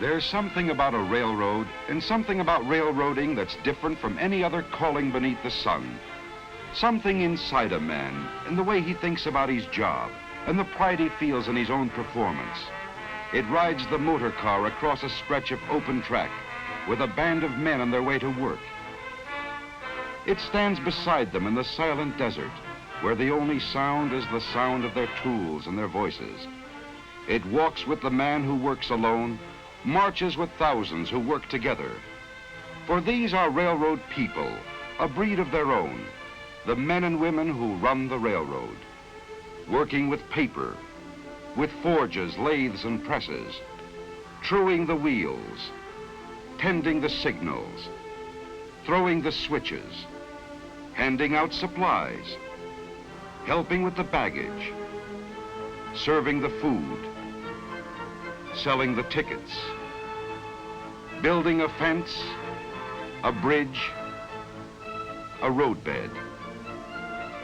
There's something about a railroad and something about railroading that's different from any other calling beneath the sun. Something inside a man in the way he thinks about his job and the pride he feels in his own performance. It rides the motor car across a stretch of open track with a band of men on their way to work. It stands beside them in the silent desert where the only sound is the sound of their tools and their voices. It walks with the man who works alone, marches with thousands who work together. For these are railroad people, a breed of their own, the men and women who run the railroad, working with paper, with forges, lathes, and presses, truing the wheels, tending the signals, throwing the switches, handing out supplies, helping with the baggage, serving the food, selling the tickets, building a fence, a bridge, a roadbed,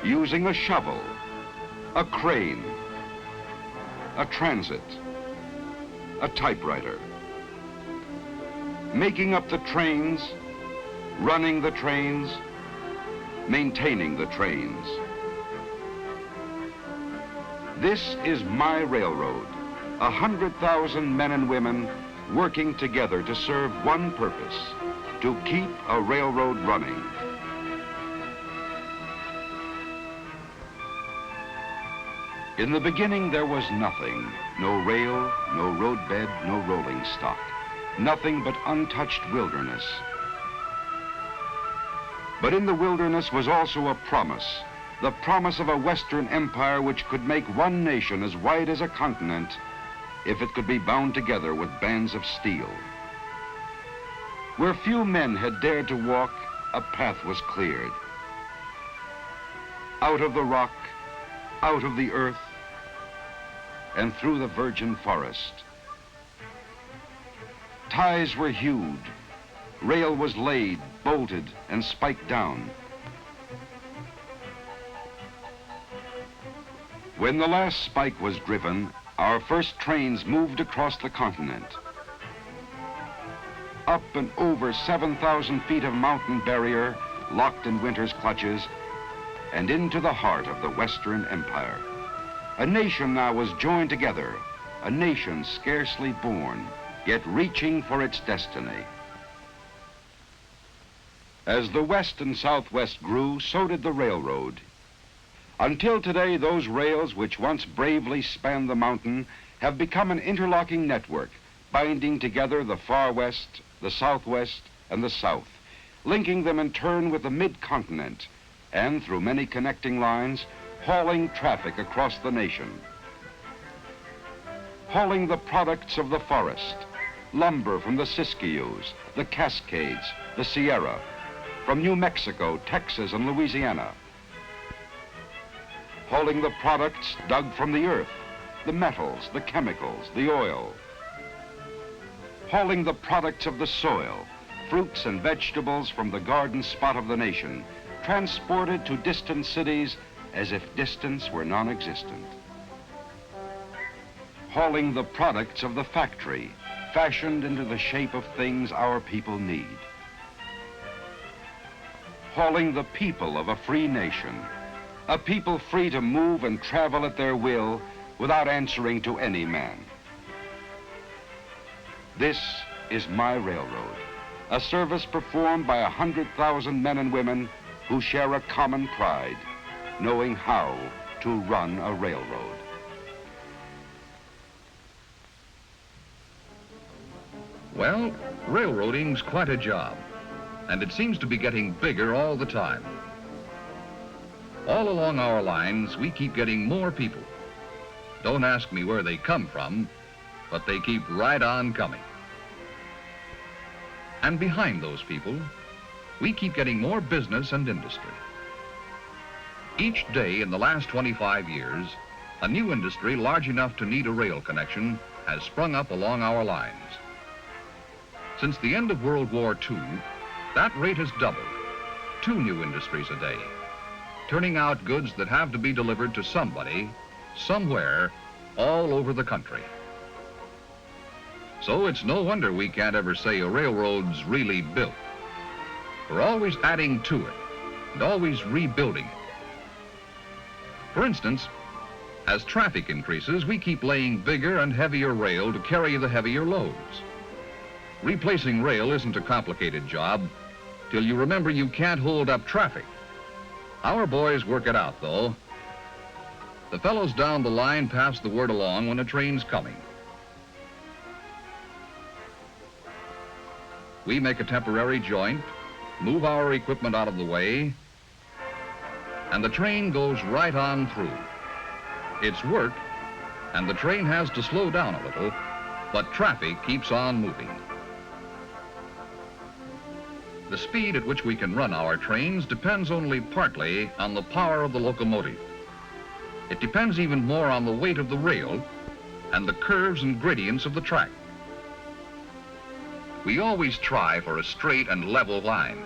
using a shovel, a crane, a transit, a typewriter, making up the trains, running the trains, maintaining the trains. This is my railroad, 100,000 men and women working together to serve one purpose, to keep a railroad running. In the beginning, there was nothing. No rail, no roadbed, no rolling stock. Nothing but untouched wilderness. But in the wilderness was also a promise, the promise of a Western empire which could make one nation as wide as a continent if it could be bound together with bands of steel. Where few men had dared to walk, a path was cleared. Out of the rock, out of the earth, and through the virgin forest. Ties were hewed, rail was laid, bolted, and spiked down. When the last spike was driven, our first trains moved across the continent. Up and over 7,000 feet of mountain barrier, locked in winter's clutches, and into the heart of the Western Empire. A nation now was joined together, a nation scarcely born, yet reaching for its destiny. As the West and Southwest grew, so did the railroad. Until today, those rails which once bravely spanned the mountain have become an interlocking network, binding together the far west, the southwest, and the south, linking them in turn with the mid-continent, and through many connecting lines, hauling traffic across the nation. Hauling the products of the forest, lumber from the Siskiyous, the Cascades, the Sierra, from New Mexico, Texas, and Louisiana. Hauling the products dug from the earth, the metals, the chemicals, the oil. Hauling the products of the soil, fruits and vegetables from the garden spot of the nation, transported to distant cities as if distance were non-existent. Hauling the products of the factory, fashioned into the shape of things our people need. Hauling the people of a free nation, a people free to move and travel at their will without answering to any man. This is my railroad, a service performed by 100,000 men and women who share a common pride, knowing how to run a railroad. Well, railroading's quite a job, and it seems to be getting bigger all the time. All along our lines, we keep getting more people. Don't ask me where they come from, but they keep right on coming. And behind those people, we keep getting more business and industry. Each day in the last 25 years, a new industry large enough to need a rail connection has sprung up along our lines. Since the end of World War II, that rate has doubled, 2 new industries a day, turning out goods that have to be delivered to somebody, somewhere, all over the country. So it's no wonder we can't ever say a railroad's really built. We're always adding to it and always rebuilding it. For instance, as traffic increases, we keep laying bigger and heavier rail to carry the heavier loads. Replacing rail isn't a complicated job till you remember you can't hold up traffic. Our boys work it out, though. The fellows down the line pass the word along when a train's coming. We make a temporary joint, move our equipment out of the way, and the train goes right on through. It's work, and the train has to slow down a little, but traffic keeps on moving. The speed at which we can run our trains depends only partly on the power of the locomotive. It depends even more on the weight of the rail and the curves and gradients of the track. We always try for a straight and level line.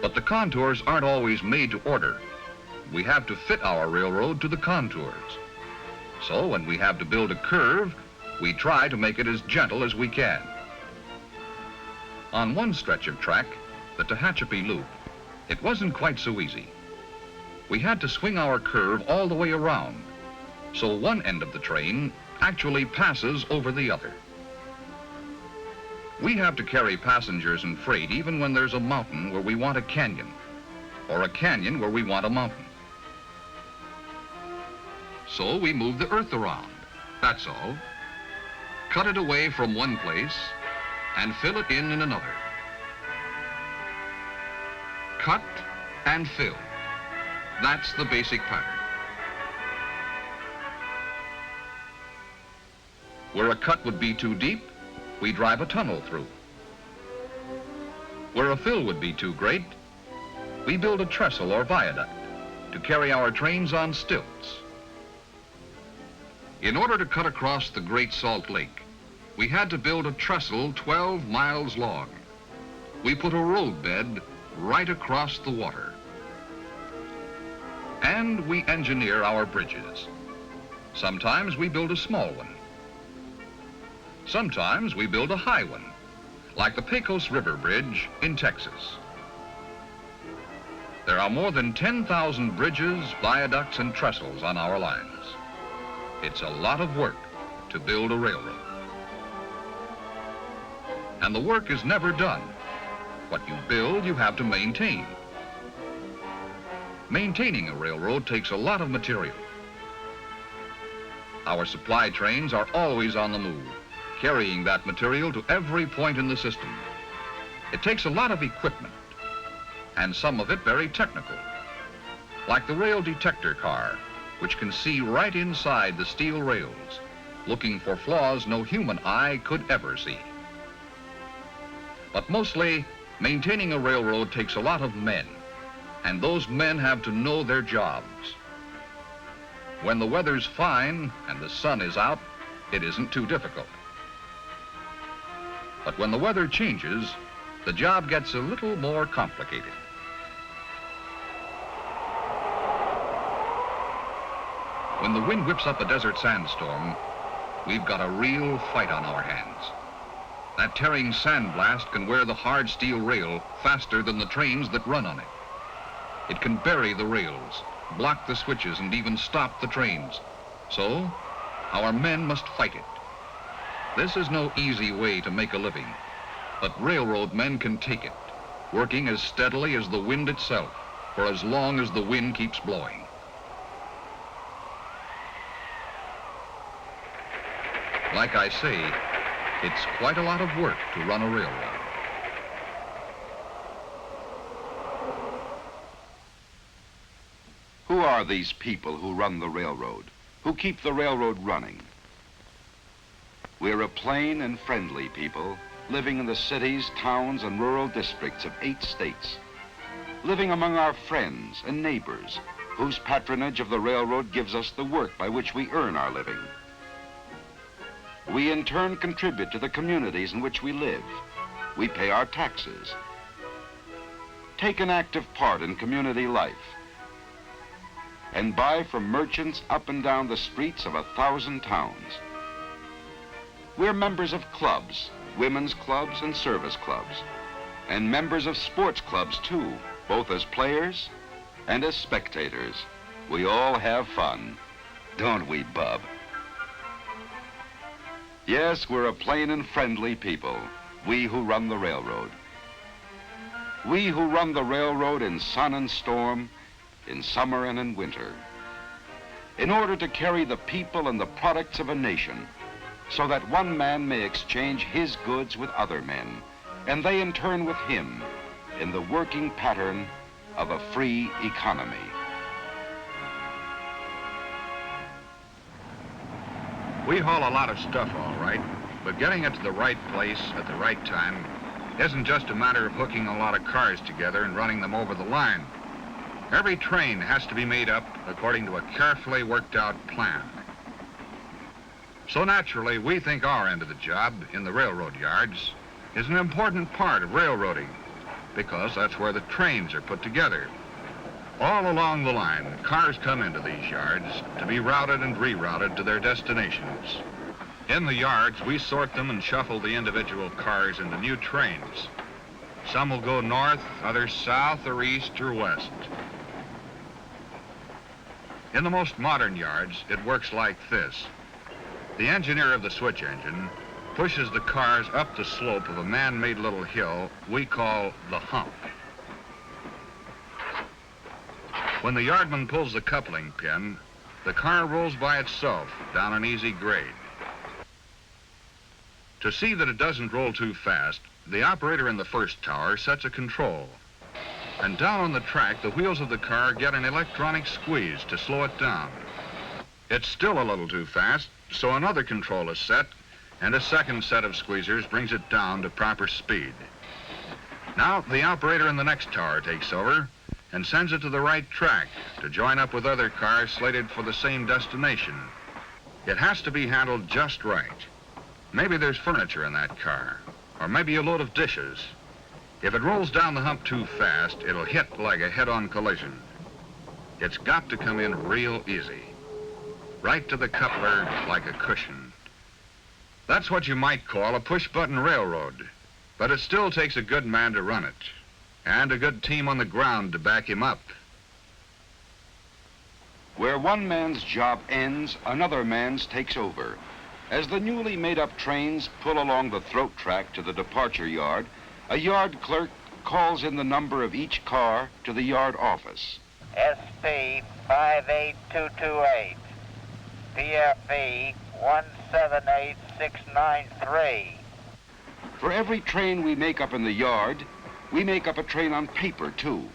But the contours aren't always made to order. We have to fit our railroad to the contours. So when we have to build a curve, we try to make it as gentle as we can. On one stretch of track, the Tehachapi Loop, it wasn't quite so easy. We had to swing our curve all the way around, so one end of the train actually passes over the other. We have to carry passengers and freight even when there's a mountain where we want a canyon, or a canyon where we want a mountain. So we move the earth around, that's all. Cut it away from one place and fill it in another. Cut and fill. That's the basic pattern. Where a cut would be too deep, we drive a tunnel through. Where a fill would be too great, we build a trestle or viaduct to carry our trains on stilts. In order to cut across the Great Salt Lake, we had to build a trestle 12 miles long. We put a roadbed right across the water. And we engineer our bridges. Sometimes we build a small one. Sometimes we build a high one, like the Pecos River Bridge in Texas. There are more than 10,000 bridges, viaducts, and trestles on our lines. It's a lot of work to build a railroad. And the work is never done. What you build, you have to maintain. Maintaining a railroad takes a lot of material. Our supply trains are always on the move, carrying that material to every point in the system. It takes a lot of equipment, and some of it very technical, like the rail detector car, which can see right inside the steel rails, looking for flaws no human eye could ever see. But mostly, maintaining a railroad takes a lot of men, and those men have to know their jobs. When the weather's fine and the sun is out, it isn't too difficult. But when the weather changes, the job gets a little more complicated. When the wind whips up a desert sandstorm, we've got a real fight on our hands. That tearing sandblast can wear the hard steel rail faster than the trains that run on it. It can bury the rails, block the switches, and even stop the trains. So, our men must fight it. This is no easy way to make a living, but railroad men can take it, working as steadily as the wind itself, for as long as the wind keeps blowing. Like I say, it's quite a lot of work to run a railroad. Who are these people who run the railroad, who keep the railroad running? We're a plain and friendly people living in the cities, towns, and rural districts of 8 states, living among our friends and neighbors, whose patronage of the railroad gives us the work by which we earn our living. We in turn contribute to the communities in which we live. We pay our taxes, take an active part in community life, and buy from merchants up and down the streets of 1,000 towns. We're members of clubs, women's clubs and service clubs, and members of sports clubs too, both as players and as spectators. We all have fun, don't we, Bub? Yes, we're a plain and friendly people, we who run the railroad. We who run the railroad in sun and storm, in summer and in winter, in order to carry the people and the products of a nation, so that one man may exchange his goods with other men, and they in turn with him, in the working pattern of a free economy. We haul a lot of stuff, all right, but getting it to the right place at the right time isn't just a matter of hooking a lot of cars together and running them over the line. Every train has to be made up according to a carefully worked out plan. So naturally, we think our end of the job in the railroad yards is an important part of railroading, because that's where the trains are put together. All along the line, cars come into these yards to be routed and rerouted to their destinations. In the yards, we sort them and shuffle the individual cars into new trains. Some will go north, others south or east or west. In the most modern yards, it works like this. The engineer of the switch engine pushes the cars up the slope of a man-made little hill we call the hump. When the yardman pulls the coupling pin, the car rolls by itself down an easy grade. To see that it doesn't roll too fast, the operator in the first tower sets a control. And down on the track, the wheels of the car get an electronic squeeze to slow it down. It's still a little too fast, so another control is set, and a second set of squeezers brings it down to proper speed. Now, the operator in the next tower takes over and sends it to the right track to join up with other cars slated for the same destination. It has to be handled just right. Maybe there's furniture in that car, or maybe a load of dishes. If it rolls down the hump too fast, it'll hit like a head-on collision. It's got to come in real easy, right to the coupler like a cushion. That's what you might call a push-button railroad, but it still takes a good man to run it, and a good team on the ground to back him up. Where one man's job ends, another man's takes over. As the newly made-up trains pull along the throat track to the departure yard, a yard clerk calls in the number of each car to the yard office. SP 58228, PFE 178693. For every train we make up in the yard, we make up a train on paper, too.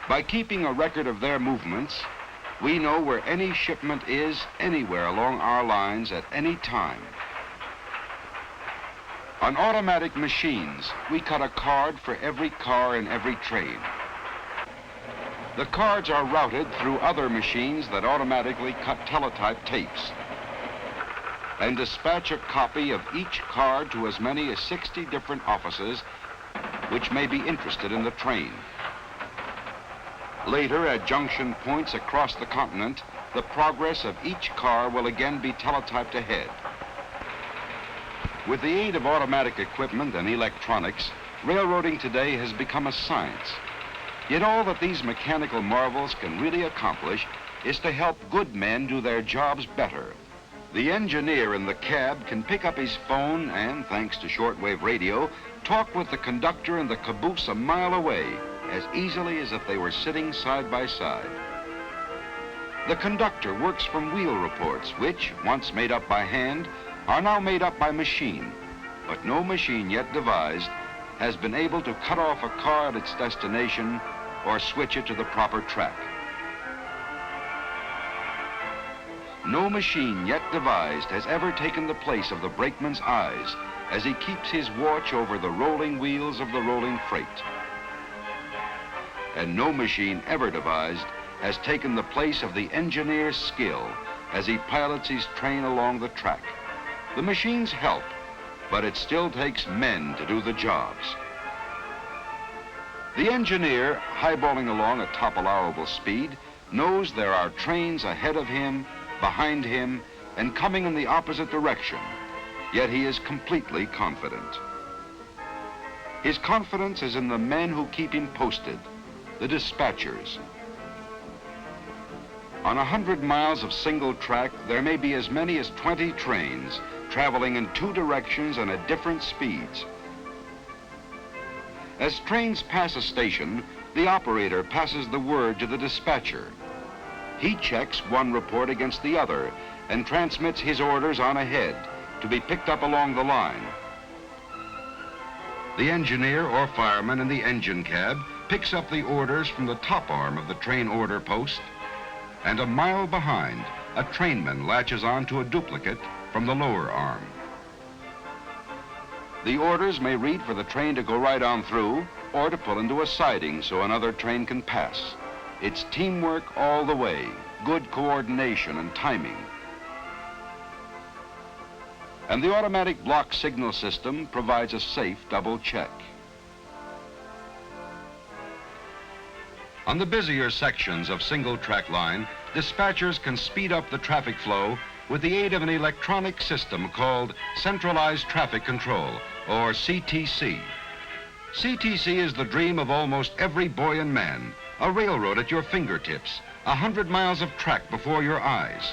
By keeping a record of their movements, we know where any shipment is anywhere along our lines at any time. On automatic machines, we cut a card for every car in every train. The cards are routed through other machines that automatically cut teletype tapes and dispatch a copy of each card to as many as 60 different offices which may be interested in the train. Later, at junction points across the continent, the progress of each car will again be teletyped ahead. With the aid of automatic equipment and electronics, railroading today has become a science. Yet all that these mechanical marvels can really accomplish is to help good men do their jobs better. The engineer in the cab can pick up his phone and, thanks to shortwave radio, talk with the conductor in the caboose a mile away as easily as if they were sitting side by side. The conductor works from wheel reports, which, once made up by hand, are now made up by machine, but no machine yet devised has been able to cut off a car at its destination or switch it to the proper track. No machine yet devised has ever taken the place of the brakeman's eyes as he keeps his watch over the rolling wheels of the rolling freight. And no machine ever devised has taken the place of the engineer's skill as he pilots his train along the track. The machines help, but it still takes men to do the jobs. The engineer, highballing along at top allowable speed, knows there are trains ahead of him, behind him, and coming in the opposite direction, yet he is completely confident. His confidence is in the men who keep him posted, the dispatchers. On 100 miles of single track, there may be as many as 20 trains traveling in 2 directions and at different speeds. As trains pass a station, the operator passes the word to the dispatcher. He checks one report against the other and transmits his orders on ahead to be picked up along the line. The engineer or fireman in the engine cab picks up the orders from the top arm of the train order post, and a mile behind, a trainman latches on to a duplicate from the lower arm. The orders may read for the train to go right on through or to pull into a siding so another train can pass. It's teamwork all the way, good coordination and timing. And the automatic block signal system provides a safe double check. On the busier sections of single track line, dispatchers can speed up the traffic flow with the aid of an electronic system called Centralized Traffic Control, or CTC. CTC is the dream of almost every boy and man, a railroad at your fingertips, 100 miles of track before your eyes.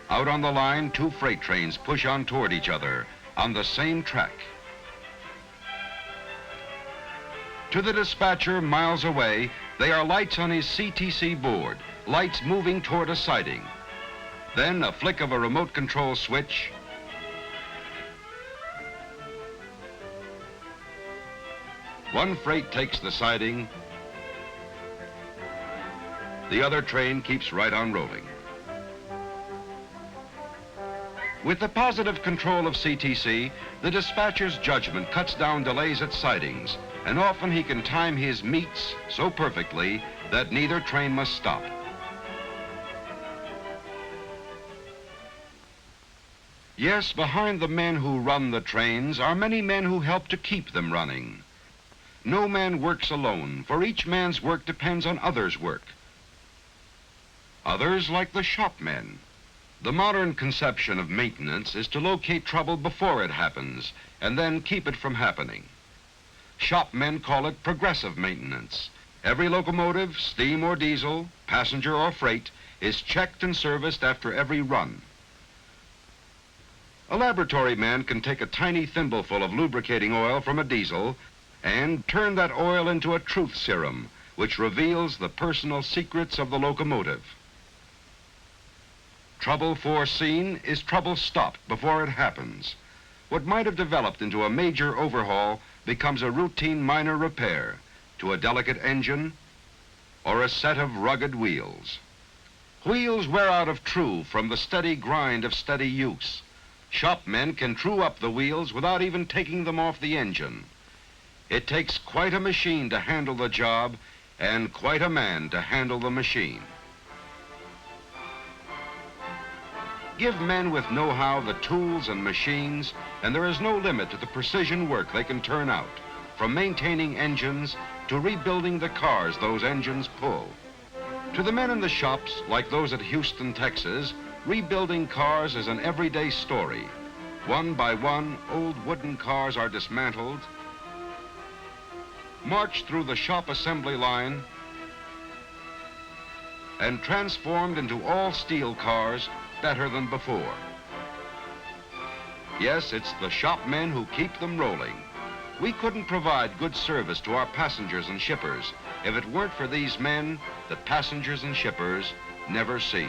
Out on the line, 2 freight trains push on toward each other on the same track. To the dispatcher miles away, they are lights on his CTC board, lights moving toward a siding. Then a flick of a remote control switch, one freight takes the siding, the other train keeps right on rolling. With the positive control of CTC, the dispatcher's judgment cuts down delays at sidings, and often he can time his meets so perfectly that neither train must stop. Yes, behind the men who run the trains are many men who help to keep them running. No man works alone, for each man's work depends on others' work. Others like the shopmen. The modern conception of maintenance is to locate trouble before it happens and then keep it from happening. Shopmen call it progressive maintenance. Every locomotive, steam or diesel, passenger or freight, is checked and serviced after every run. A laboratory man can take a tiny thimbleful of lubricating oil from a diesel and turn that oil into a truth serum, which reveals the personal secrets of the locomotive. Trouble foreseen is trouble stopped before it happens. What might have developed into a major overhaul becomes a routine minor repair to a delicate engine or a set of rugged wheels. Wheels wear out of true from the steady grind of steady use. Shopmen can true up the wheels without even taking them off the engine. It takes quite a machine to handle the job and quite a man to handle the machine. Give men with know-how the tools and machines, and there is no limit to the precision work they can turn out, from maintaining engines to rebuilding the cars those engines pull. To the men in the shops, like those at Houston, Texas, rebuilding cars is an everyday story. One by one, old wooden cars are dismantled, marched through the shop assembly line, and transformed into all steel cars better than before. Yes, it's the shopmen who keep them rolling. We couldn't provide good service to our passengers and shippers if it weren't for these men that passengers and shippers never see.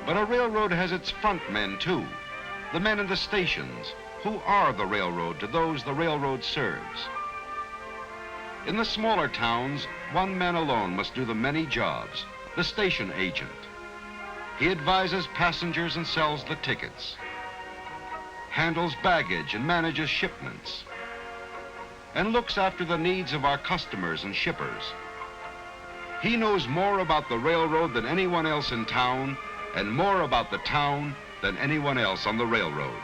But a railroad has its front men too, the men in the stations, who are the railroad to those the railroad serves. In the smaller towns, one man alone must do the many jobs, the station agent. He advises passengers and sells the tickets, handles baggage and manages shipments, and looks after the needs of our customers and shippers. He knows more about the railroad than anyone else in town, and more about the town than anyone else on the railroad.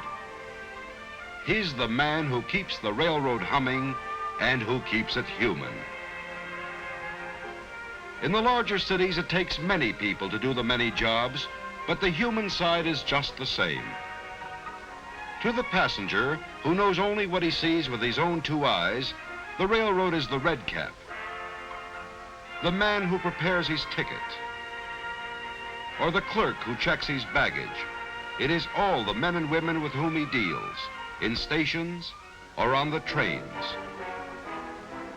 He's the man who keeps the railroad humming and who keeps it human. In the larger cities, it takes many people to do the many jobs, but the human side is just the same. To the passenger, who knows only what he sees with his own two eyes, the railroad is the red cap, the man who prepares his ticket, or the clerk who checks his baggage. It is all the men and women with whom he deals, in stations or on the trains.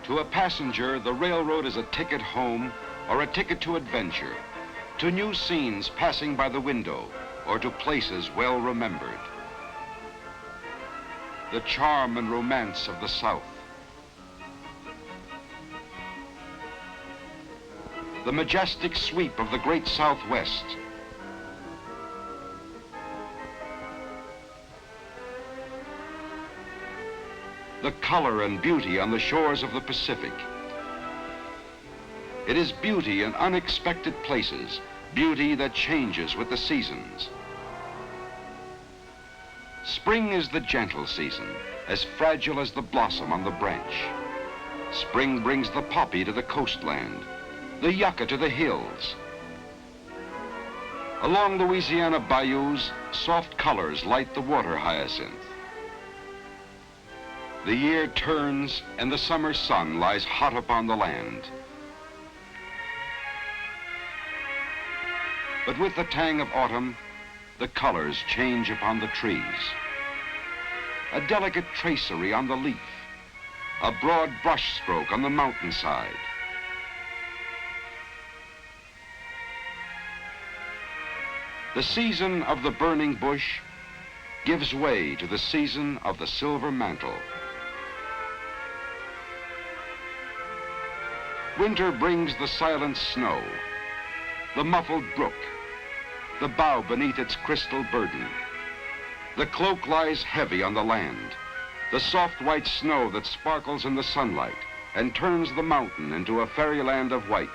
To a passenger, the railroad is a ticket home or a ticket to adventure, to new scenes passing by the window or to places well remembered. The charm and romance of the South. The majestic sweep of the great Southwest. The color and beauty on the shores of the Pacific. It is beauty in unexpected places, beauty that changes with the seasons. Spring is the gentle season, as fragile as the blossom on the branch. Spring brings the poppy to the coastland, the yucca to the hills. Along Louisiana bayous, soft colors light the water hyacinth. The year turns and the summer sun lies hot upon the land. But with the tang of autumn, the colors change upon the trees. A delicate tracery on the leaf, a broad brush stroke on the mountainside. The season of the burning bush gives way to the season of the silver mantle. Winter brings the silent snow, the muffled brook, the bough beneath its crystal burden. The cloak lies heavy on the land, the soft white snow that sparkles in the sunlight and turns the mountain into a fairyland of white.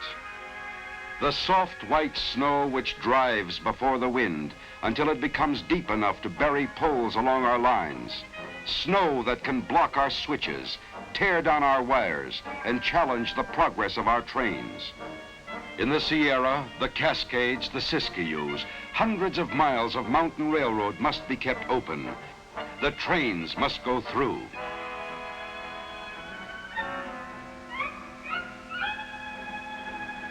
The soft white snow which drives before the wind until it becomes deep enough to bury poles along our lines. Snow that can block our switches, tear down our wires, and challenge the progress of our trains. In the Sierra, the Cascades, the Siskiyous, hundreds of miles of mountain railroad must be kept open. The trains must go through.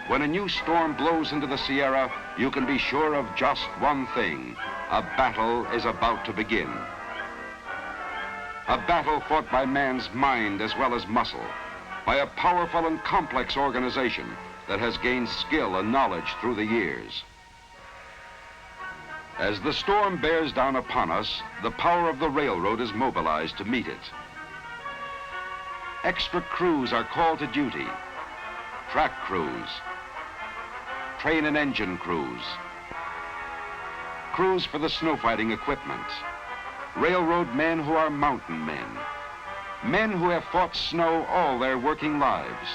When a new storm blows into the Sierra, you can be sure of just one thing. A battle is about to begin. A battle fought by man's mind as well as muscle, by a powerful and complex organization that has gained skill and knowledge through the years. As the storm bears down upon us, the power of the railroad is mobilized to meet it. Extra crews are called to duty. Track crews, train and engine crews, crews for the snow fighting equipment, railroad men who are mountain men, men who have fought snow all their working lives.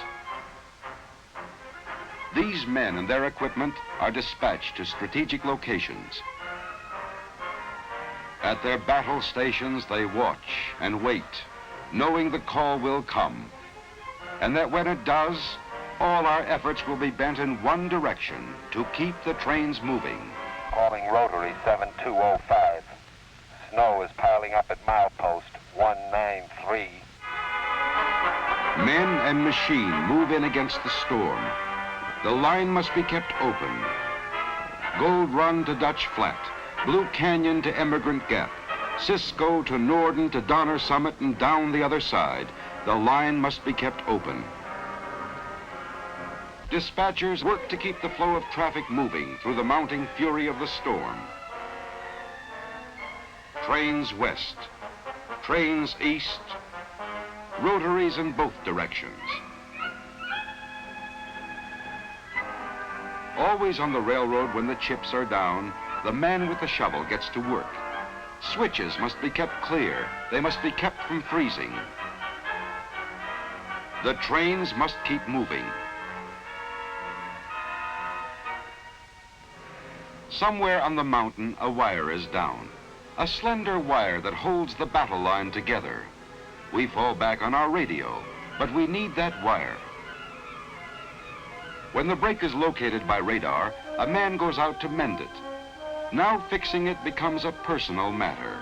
These men and their equipment are dispatched to strategic locations. At their battle stations, they watch and wait, knowing the call will come, and that when it does, all our efforts will be bent in one direction, to keep the trains moving. Calling rotary 7205. Snow is piling up at milepost 193. Men and machine move in against the storm. The line must be kept open. Gold Run to Dutch Flat, Blue Canyon to Emigrant Gap, Cisco to Norden to Donner Summit and down the other side. The line must be kept open. Dispatchers work to keep the flow of traffic moving through the mounting fury of the storm. Trains west, trains east, rotaries in both directions. Always on the railroad when the chips are down, the man with the shovel gets to work. Switches must be kept clear. They must be kept from freezing. The trains must keep moving. Somewhere on the mountain, a wire is down. A slender wire that holds the battle line together. We fall back on our radio, but we need that wire. When the break is located by radar, a man goes out to mend it. Now fixing it becomes a personal matter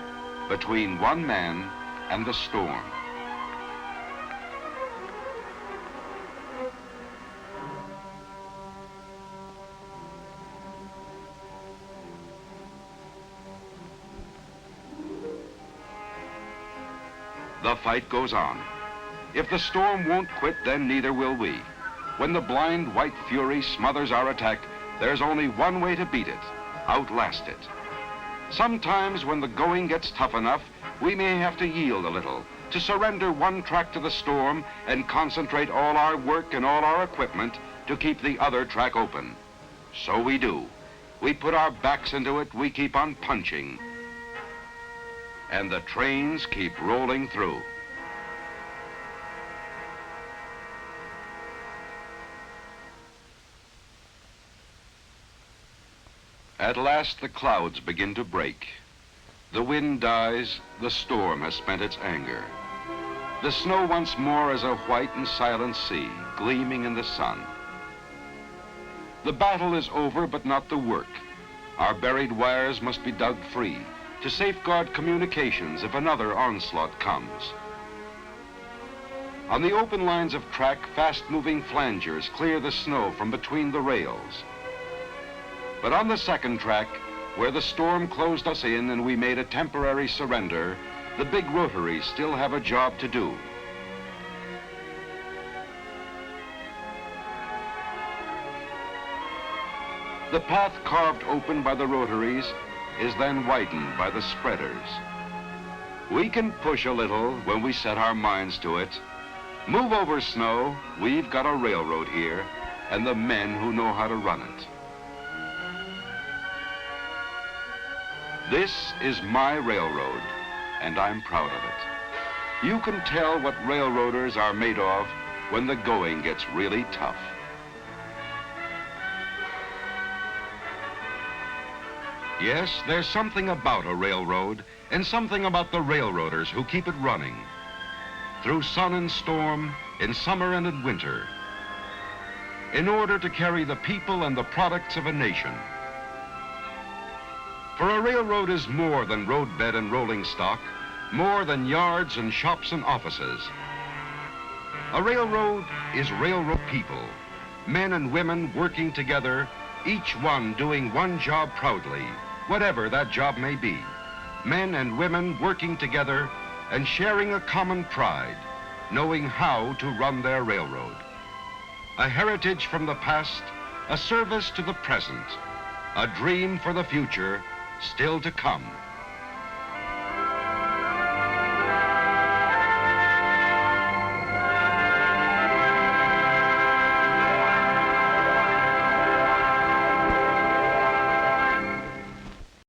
between one man and the storm. The fight goes on. If the storm won't quit, then neither will we. When the blind white fury smothers our attack, there's only one way to beat it: outlast it. Sometimes when the going gets tough enough, we may have to yield a little, to surrender one track to the storm and concentrate all our work and all our equipment to keep the other track open. So we do. We put our backs into it, we keep on punching. And the trains keep rolling through. At last the clouds begin to break. The wind dies, the storm has spent its anger. The snow once more is a white and silent sea, gleaming in the sun. The battle is over, but not the work. Our buried wires must be dug free to safeguard communications if another onslaught comes. On the open lines of track, fast-moving flangers clear the snow from between the rails. But on the second track, where the storm closed us in and we made a temporary surrender, the big rotaries still have a job to do. The path carved open by the rotaries is then widened by the spreaders. We can push a little when we set our minds to it. Move over, snow. We've got a railroad here, and the men who know how to run it. This is my railroad, and I'm proud of it. You can tell what railroaders are made of when the going gets really tough. Yes, there's something about a railroad and something about the railroaders who keep it running. Through sun and storm, in summer and in winter, in order to carry the people and the products of a nation. For a railroad is more than roadbed and rolling stock, more than yards and shops and offices. A railroad is railroad people, men and women working together, each one doing one job proudly, whatever that job may be. Men and women working together and sharing a common pride, knowing how to run their railroad. A heritage from the past, a service to the present, a dream for the future still to come.